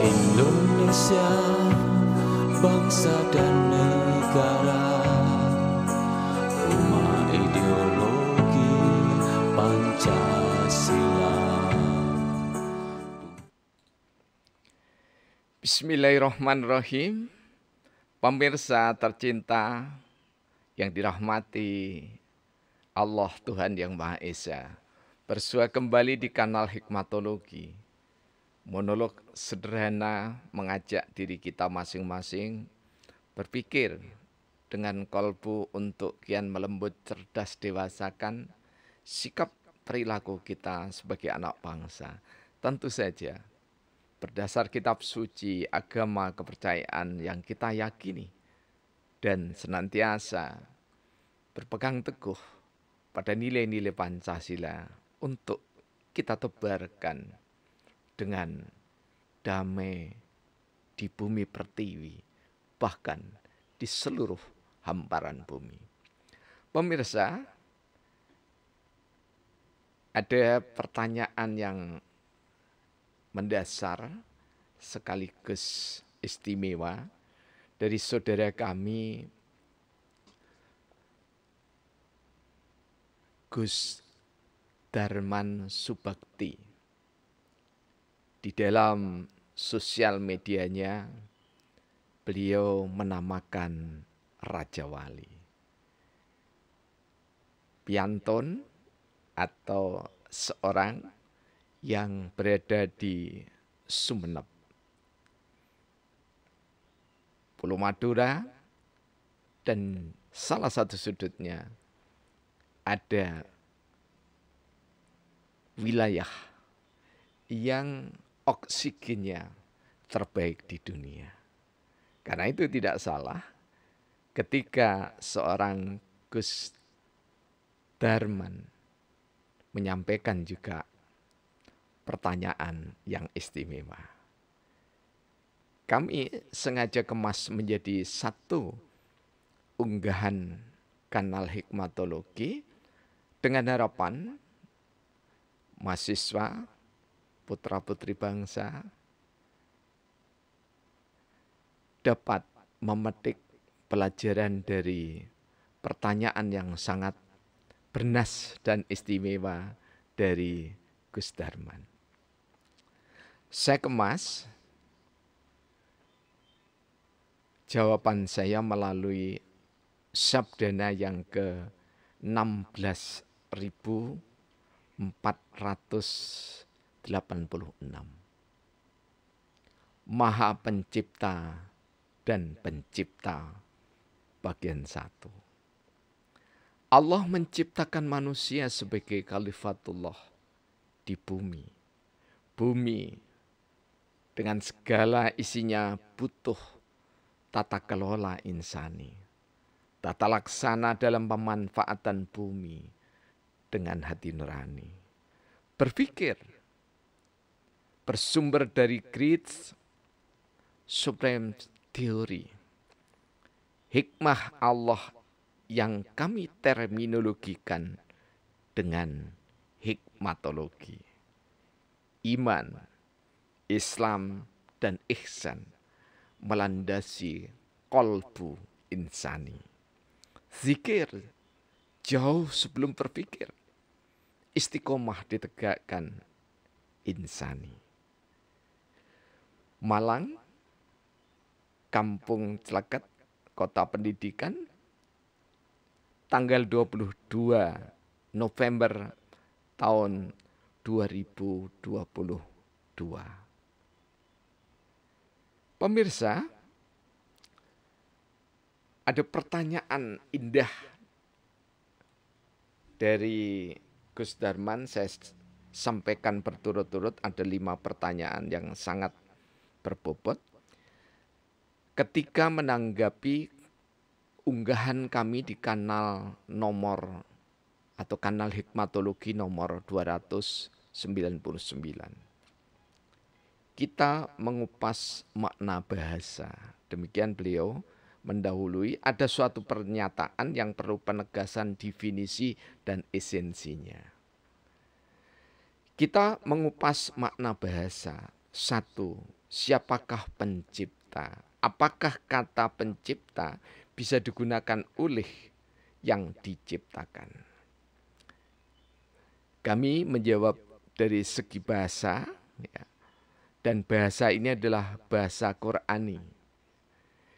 Indonesia, bangsa dan negara, rumah ideologi Pancasila. Bismillahirrahmanirrahim. Pemirsa tercinta yang dirahmati Allah Tuhan Yang Maha Esa, bersua kembali di kanal Hikmatologi. Monolog sederhana mengajak diri kita masing-masing berpikir dengan kolbu untuk kian melembut, cerdas, dewasakan sikap perilaku kita sebagai anak bangsa. Tentu saja berdasar kitab suci, agama, kepercayaan yang kita yakini, dan senantiasa berpegang teguh pada nilai-nilai Pancasila untuk kita tebarkan dengan damai di bumi pertiwi, bahkan di seluruh hamparan bumi. Pemirsa, ada pertanyaan yang mendasar sekaligus istimewa dari saudara kami Gus Darman Subakti. Di dalam sosial medianya beliau menamakan Raja Wali. Piantun atau seorang yang berada di Sumeneb, Pulau Madura, dan salah satu sudutnya ada wilayah yang oksigennya terbaik di dunia. Karena itu tidak salah ketika seorang Gus Darman menyampaikan juga pertanyaan yang istimewa. Kami sengaja kemas menjadi satu unggahan kanal Hikmatologi dengan harapan mahasiswa, putra-putri bangsa dapat memetik pelajaran dari pertanyaan yang sangat bernas dan istimewa dari Gus Darman. Saya kemas jawaban saya melalui sabdana yang ke-16.486. Maha Pencipta dan Pencipta bagian 1. Allah menciptakan manusia sebagai khalifatullah di bumi. Bumi dengan segala isinya butuh tata kelola insani, tata laksana dalam pemanfaatan bumi dengan hati nurani. Berpikir bersumber dari Great Supreme Theory, hikmah Allah yang kami terminologikan dengan hikmatologi. Iman, Islam, dan ihsan melandasi kolbu insani. Zikir jauh sebelum berpikir. Istiqomah ditegakkan insani. Malang, Kampung Celeket, Kota Pendidikan, tanggal 22 November tahun 2022. Pemirsa, ada pertanyaan indah dari Gus Darman. Saya sampaikan berturut-turut, ada 5 pertanyaan yang sangat berbobot. Ketika menanggapi unggahan kami di kanal nomor atau kanal Hikmatologi nomor 299. Kita mengupas makna bahasa. Demikian beliau mendahului, ada suatu pernyataan yang perlu penegasan definisi dan esensinya. Kita mengupas makna bahasa. 1. siapakah pencipta? Apakah kata pencipta bisa digunakan oleh yang diciptakan? Kami menjawab dari segi bahasa, ya, dan bahasa ini adalah bahasa Qur'ani.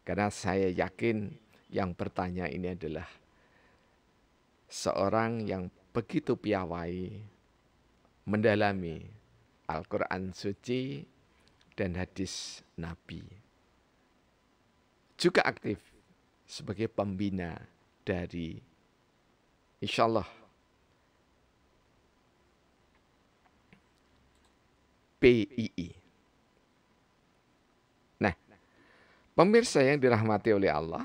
Karena saya yakin yang bertanya ini adalah seorang yang begitu piawai mendalami Al-Quran suci dan hadis Nabi. Juga aktif sebagai pembina dari insyaallah PII. Nah, pemirsa yang dirahmati oleh Allah,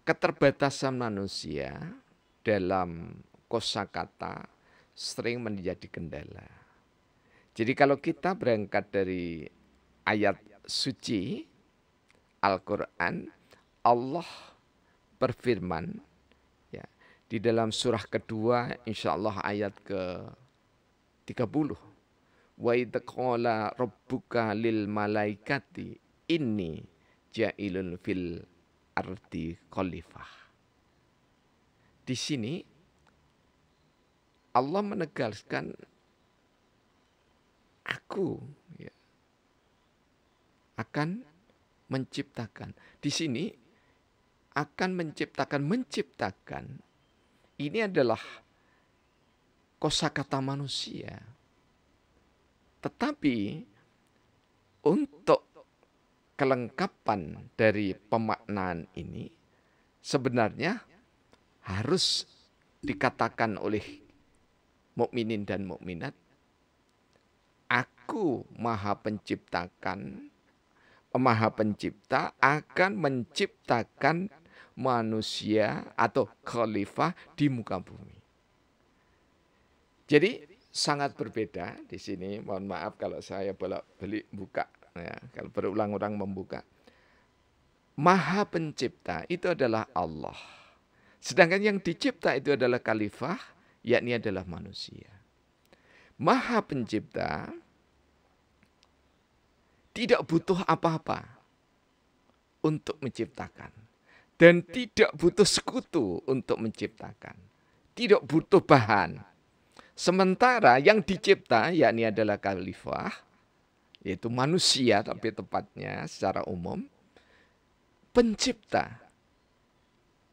keterbatasan manusia dalam kosakata sering menjadi kendala. Jadi kalau kita berangkat dari ayat suci Al-Quran, Allah berfirman ya, di dalam surah kedua insyaallah ayat ke-30. Wa idz qala rabbuka lil malaikati inni ja'ilun fil ardi khalifah. Di sini Allah menegaskan aku ya, akan menciptakan. Di sini akan menciptakan ini adalah kosakata manusia. Tetapi untuk kelengkapan dari pemaknaan ini sebenarnya harus dikatakan oleh mukminin dan mukminat, aku maha pencipta akan menciptakan manusia atau khalifah di muka bumi. Jadi sangat berbeda di sini. Mohon maaf kalau saya bolak-balik buka, ya, kalau berulang-ulang membuka. Maha pencipta itu adalah Allah. Sedangkan yang dicipta itu adalah khalifah, yakni adalah manusia. Maha pencipta tidak butuh apa-apa untuk menciptakan. Dan tidak butuh sekutu untuk menciptakan. Tidak butuh bahan. Sementara yang dicipta, yakni adalah khalifah, yaitu manusia tapi tepatnya secara umum, pencipta.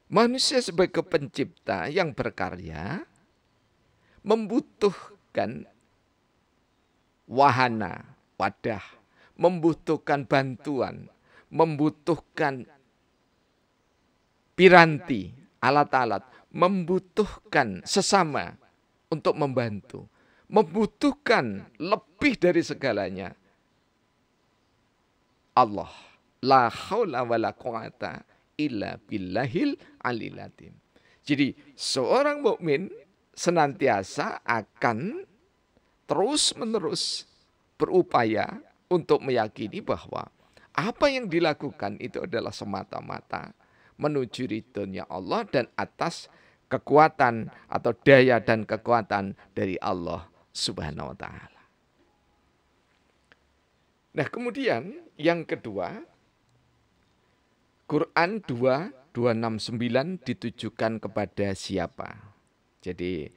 Manusia sebagai pencipta yang berkarya, membutuhkan wahana, wadah, membutuhkan bantuan, membutuhkan piranti, alat-alat, membutuhkan sesama untuk membantu, membutuhkan lebih dari segalanya Allah. La haula wala quwata illa billahil aliyil azim. Jadi seorang mukmin senantiasa akan terus-menerus berupaya untuk meyakini bahwa apa yang dilakukan itu adalah semata-mata menuju ridhonya Allah dan atas kekuatan atau daya dan kekuatan dari Allah Subhanahu wa taala. Nah, kemudian yang kedua, Quran 2:269 ditujukan kepada siapa? Jadi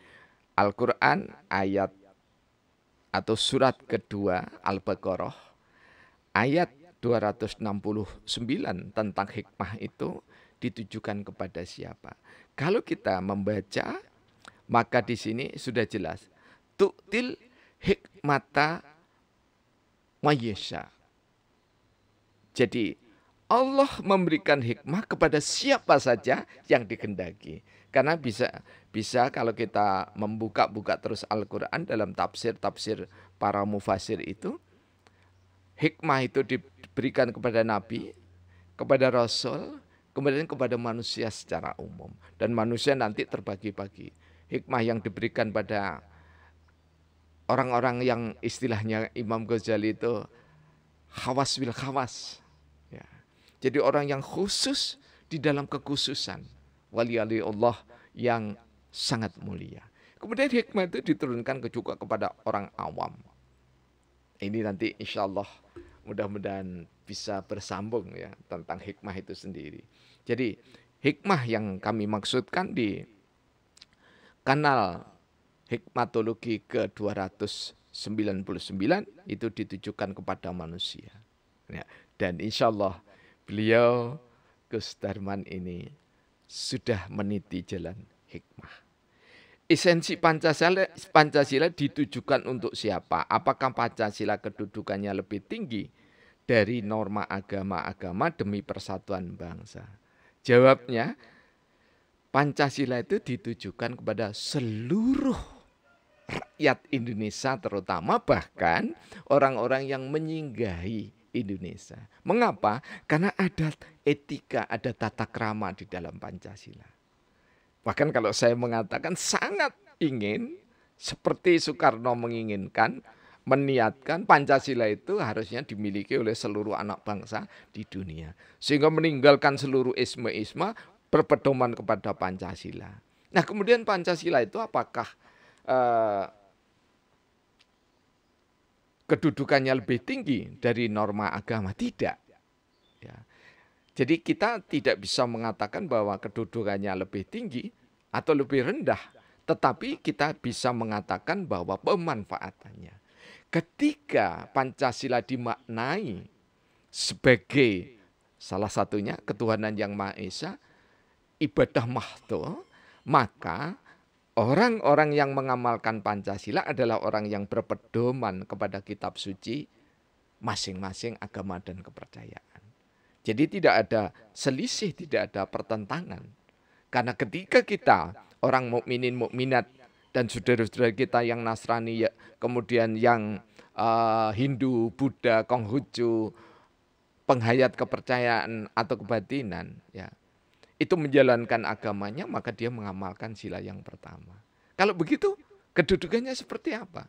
Al-Quran ayat atau surat kedua Al-Baqarah ayat 269 tentang hikmah itu ditujukan kepada siapa? Kalau kita membaca, maka di sini sudah jelas. Tu'til hikmata mayyasha. Jadi Allah memberikan hikmah kepada siapa saja yang dikehendaki. Karena bisa kalau kita membuka-buka terus Al-Quran dalam tafsir-tafsir para mufasir itu, hikmah itu diberikan kepada Nabi, kepada Rasul, kemudian kepada manusia secara umum. Dan manusia nanti terbagi-bagi. Hikmah yang diberikan pada orang-orang yang istilahnya Imam Ghazali itu khawas bil khawas. Ya. Jadi orang yang khusus di dalam kekhususan. Wali-wali Allah yang sangat mulia. Kemudian hikmah itu diturunkan juga kepada orang awam. Ini nanti insya Allah mudah-mudahan bisa bersambung ya tentang hikmah itu sendiri. Jadi hikmah yang kami maksudkan di kanal hikmatologi ke-299 itu ditujukan kepada manusia. Ya, dan insya Allah beliau Gus Darman ini sudah meniti jalan hikmah. Esensi Pancasila ditujukan untuk siapa? Apakah Pancasila kedudukannya lebih tinggi dari norma agama-agama demi persatuan bangsa? Jawabnya, Pancasila itu ditujukan kepada seluruh rakyat Indonesia, terutama bahkan orang-orang yang menyinggahi Indonesia. Mengapa? Karena ada etika, ada tata krama di dalam Pancasila. Bahkan kalau saya mengatakan sangat ingin, seperti Soekarno menginginkan, meniatkan Pancasila itu harusnya dimiliki oleh seluruh anak bangsa di dunia. Sehingga meninggalkan seluruh isme-isme berpedoman kepada Pancasila. Nah kemudian Pancasila itu apakah kedudukannya lebih tinggi dari norma agama? Tidak. Ya. Jadi kita tidak bisa mengatakan bahwa kedudukannya lebih tinggi atau lebih rendah. Tetapi kita bisa mengatakan bahwa pemanfaatannya. Ketika Pancasila dimaknai sebagai salah satunya ketuhanan yang Maha Esa, ibadah mahdo, maka orang-orang yang mengamalkan Pancasila adalah orang yang berpedoman kepada kitab suci masing-masing agama dan kepercayaan. Jadi tidak ada selisih, tidak ada pertentangan. Karena ketika kita orang mukminin mukminat dan saudara-saudara kita yang Nasrani, kemudian yang Hindu, Buddha, Konghucu, penghayat kepercayaan atau kebatinan, ya, itu menjalankan agamanya, maka dia mengamalkan sila yang pertama. Kalau begitu, kedudukannya seperti apa?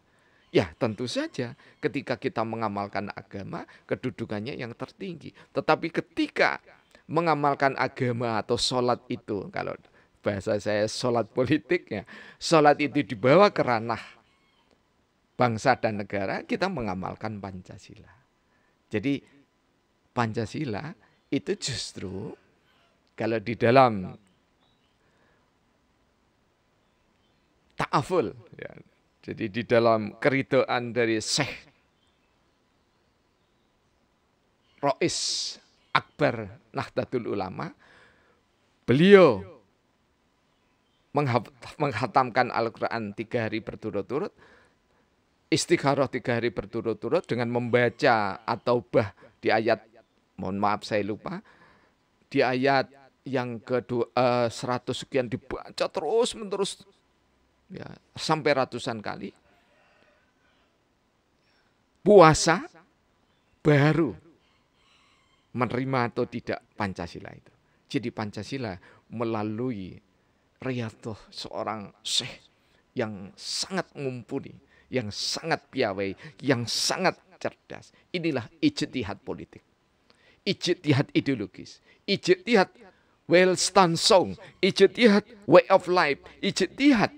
Ya tentu saja ketika kita mengamalkan agama, kedudukannya yang tertinggi. Tetapi ketika mengamalkan agama atau sholat itu, kalau bahasa saya sholat politiknya, sholat itu dibawa ke ranah bangsa dan negara, kita mengamalkan Pancasila. Jadi Pancasila itu justru kalau di dalam ta'aful, ya, jadi di dalam keridhaan dari Syekh Rois Akbar Nahdlatul Ulama, beliau menghatamkan Al-Quran 3 hari berturut-turut, istikharah 3 hari berturut-turut dengan membaca atau di ayat, mohon maaf saya lupa, di ayat yang ke-100 sekian dibaca terus-menerus, ya, sampai ratusan kali. Puasa baru menerima atau tidak Pancasila itu. Jadi Pancasila melalui riyadhah seorang syekh yang sangat mumpuni, yang sangat piawai, yang sangat cerdas. Inilah ijtihad politik, ijtihad ideologis, ijtihad Welstanschauung, ijtihad way of life, ijtihad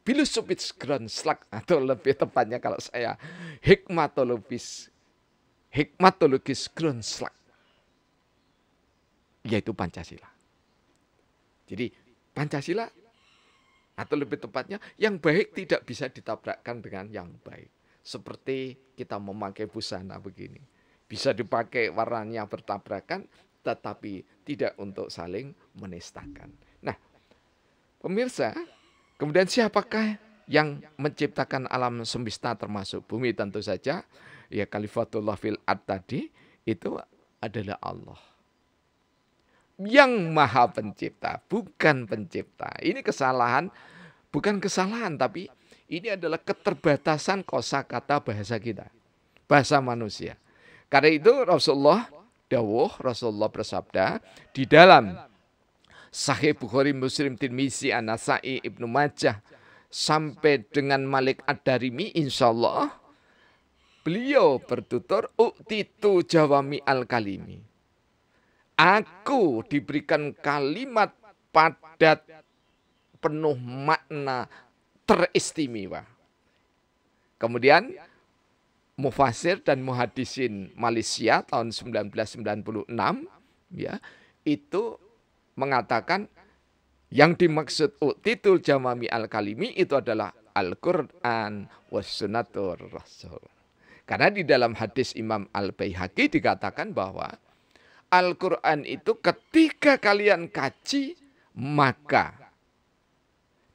philosophisch Grundslag, atau lebih tepatnya kalau saya hikmatologis Grundslag, yaitu Pancasila. Jadi Pancasila atau lebih tepatnya yang baik tidak bisa ditabrakkan dengan yang baik. Seperti kita memakai busana begini. Bisa dipakai warnanya bertabrakan, tetapi tidak untuk saling menistakan. Nah, pemirsa, kemudian siapakah yang menciptakan alam semesta termasuk bumi? Tentu saja, ya, Khalifatullah fil ard tadi itu adalah Allah. Yang maha pencipta, bukan pencipta. Ini kesalahan, bukan kesalahan, tapi ini adalah keterbatasan kosakata bahasa kita, bahasa manusia. Karena itu Rasulullah bersabda di dalam Sahih Bukhari, Muslim, Tirmizi, An-Nasai, Ibnu Majah, sampai dengan Malik Ad-Darimi, insya Allah beliau bertutur, "U'titu jawami al-kalimi." Aku diberikan kalimat padat, penuh makna, teristimewa. Kemudian mufasir dan muhadisin Malaysia tahun 1996 ya, itu mengatakan yang dimaksud utitul jamami al-kalimi itu adalah Al-Quran was sunnatur rasul. Karena di dalam hadis Imam Al-Baihaqi dikatakan bahwa Al-Quran itu ketika kalian kaji, maka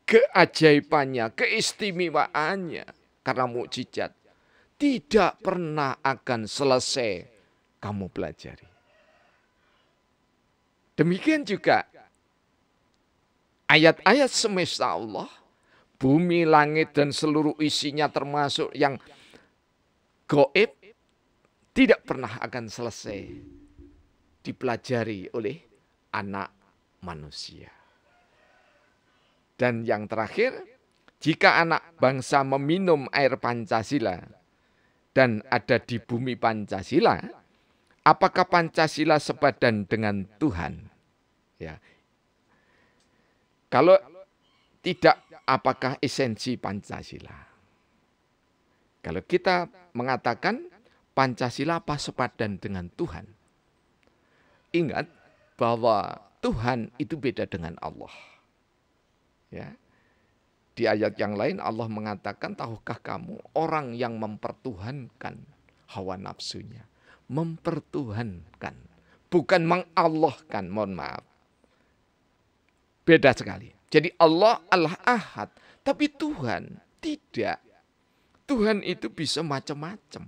keajaibannya, keistimewaannya, karena mukjizat, tidak pernah akan selesai kamu pelajari. Demikian juga ayat-ayat semesta Allah, bumi, langit, dan seluruh isinya termasuk yang gaib, tidak pernah akan selesai dipelajari oleh anak manusia. Dan yang terakhir, jika anak bangsa meminum air Pancasila dan ada di bumi Pancasila, apakah Pancasila sepadan dengan Tuhan? Ya. Kalau tidak, apakah esensi Pancasila? Kalau kita mengatakan Pancasila apa sepadan dengan Tuhan? Ingat bahwa Tuhan itu beda dengan Allah. Ya. Di ayat yang lain Allah mengatakan, tahukah kamu orang yang mempertuhankan hawa nafsunya? Mempertuhankan, bukan mengallahkan, mohon maaf. Beda sekali. Jadi Allah Al-Ahad, tapi Tuhan tidak. Tuhan itu bisa macam-macam.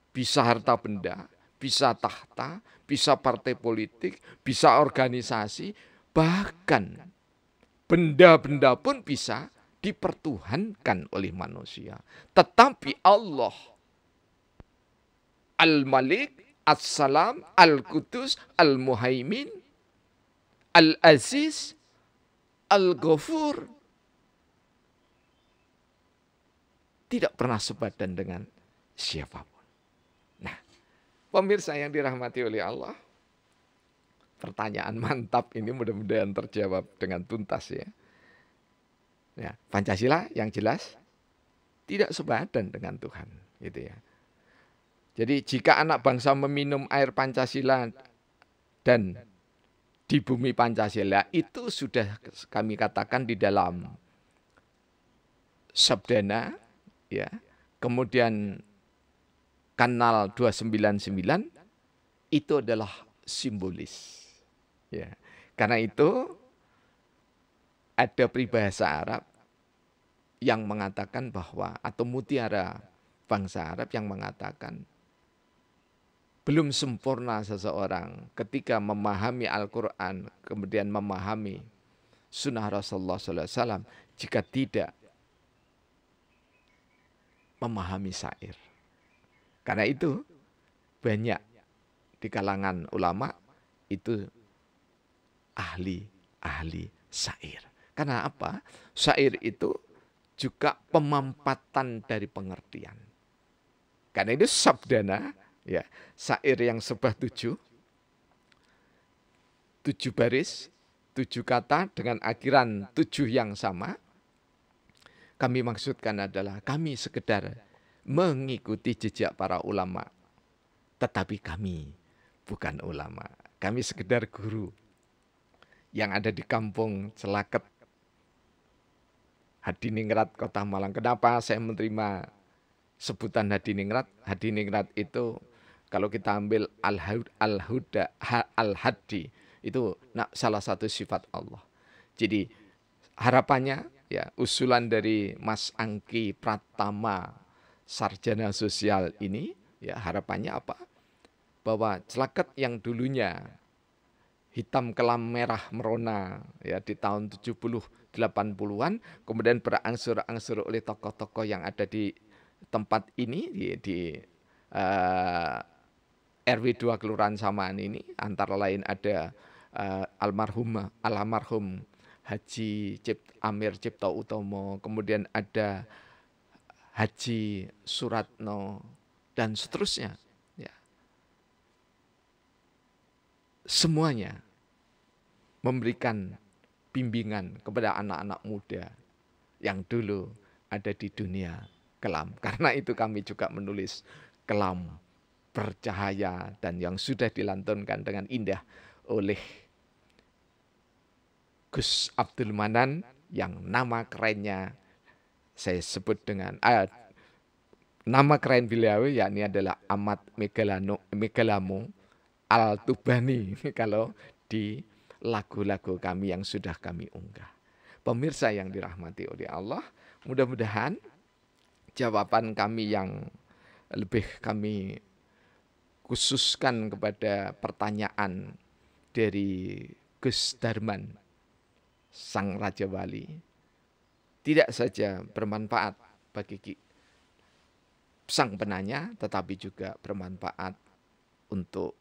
Bisa harta benda, bisa tahta, bisa partai politik, bisa organisasi, bahkan benda-benda pun bisa dipertuhankan oleh manusia. Tetapi Allah Al-Malik, As-Salam, Al-Qudus, Al-Muhaimin, Al-Aziz, Al-Ghafur tidak pernah sepadan dengan siapapun. Nah, pemirsa yang dirahmati oleh Allah, pertanyaan mantap ini mudah-mudahan terjawab dengan tuntas ya. Ya, Pancasila yang jelas tidak sepadan dengan Tuhan, gitu ya. Jadi jika anak bangsa meminum air Pancasila dan di bumi Pancasila, itu sudah kami katakan di dalam Sabdana, ya. Kemudian Kanal 299 itu adalah simbolis. Ya. Karena itu ada peribahasa Arab yang mengatakan bahwa, atau mutiara bangsa Arab yang mengatakan, belum sempurna seseorang ketika memahami Al-Quran, kemudian memahami sunnah Rasulullah SAW, jika tidak memahami syair. Karena itu banyak di kalangan ulama itu ahli syair. Karena apa? Syair itu juga pemampatan dari pengertian. Karena itu sabdana, ya, syair yang sebah 7 baris, 7 kata dengan akhiran 7 yang sama. Kami maksudkan adalah kami sekedar mengikuti jejak para ulama. Tetapi kami bukan ulama. Kami sekedar guru yang ada di kampung Celaket, Hadiningrat, Kota Malang. Kenapa saya menerima sebutan Hadiningrat? Hadiningrat itu kalau kita ambil Al-Huda, Al-Hadi, itu salah satu sifat Allah. Jadi harapannya, ya, usulan dari Mas Angki Pratama, sarjana sosial ini, ya, harapannya apa? Bahwa Celaket yang dulunya hitam kelam merah merona, ya, di tahun 70-80-an, kemudian berangsur-angsur oleh tokoh-tokoh yang ada di tempat ini, di RW 2 Kelurahan Samaan ini, antara lain ada almarhum Haji Amir Cipto Utomo, kemudian ada Haji Suratno, dan seterusnya. Ya. Semuanya memberikan bimbingan kepada anak-anak muda yang dulu ada di dunia kelam. Karena itu kami juga menulis kelam bercahaya dan yang sudah dilantunkan dengan indah oleh Gus Abdul Manan yang nama kerennya saya sebut dengan nama keren beliau yakni adalah Ahmad Megalamo Al-Tubani kalau di lagu-lagu kami yang sudah kami unggah. Pemirsa yang dirahmati oleh Allah, mudah-mudahan jawaban kami yang lebih kami khususkan kepada pertanyaan dari Gus Darman, Sang Raja Wali, tidak saja bermanfaat bagi sang penanya, tetapi juga bermanfaat untuk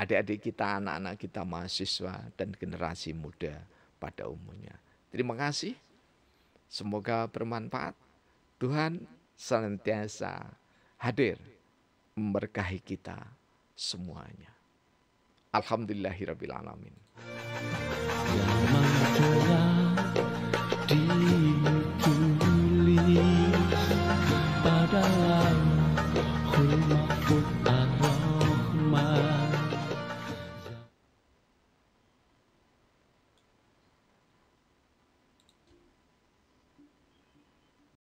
adik-adik kita, anak-anak kita, mahasiswa, dan generasi muda pada umumnya. Terima kasih. Semoga bermanfaat. Tuhan senantiasa hadir memberkahi kita semuanya. Alhamdulillahirrabbilalamin. Yang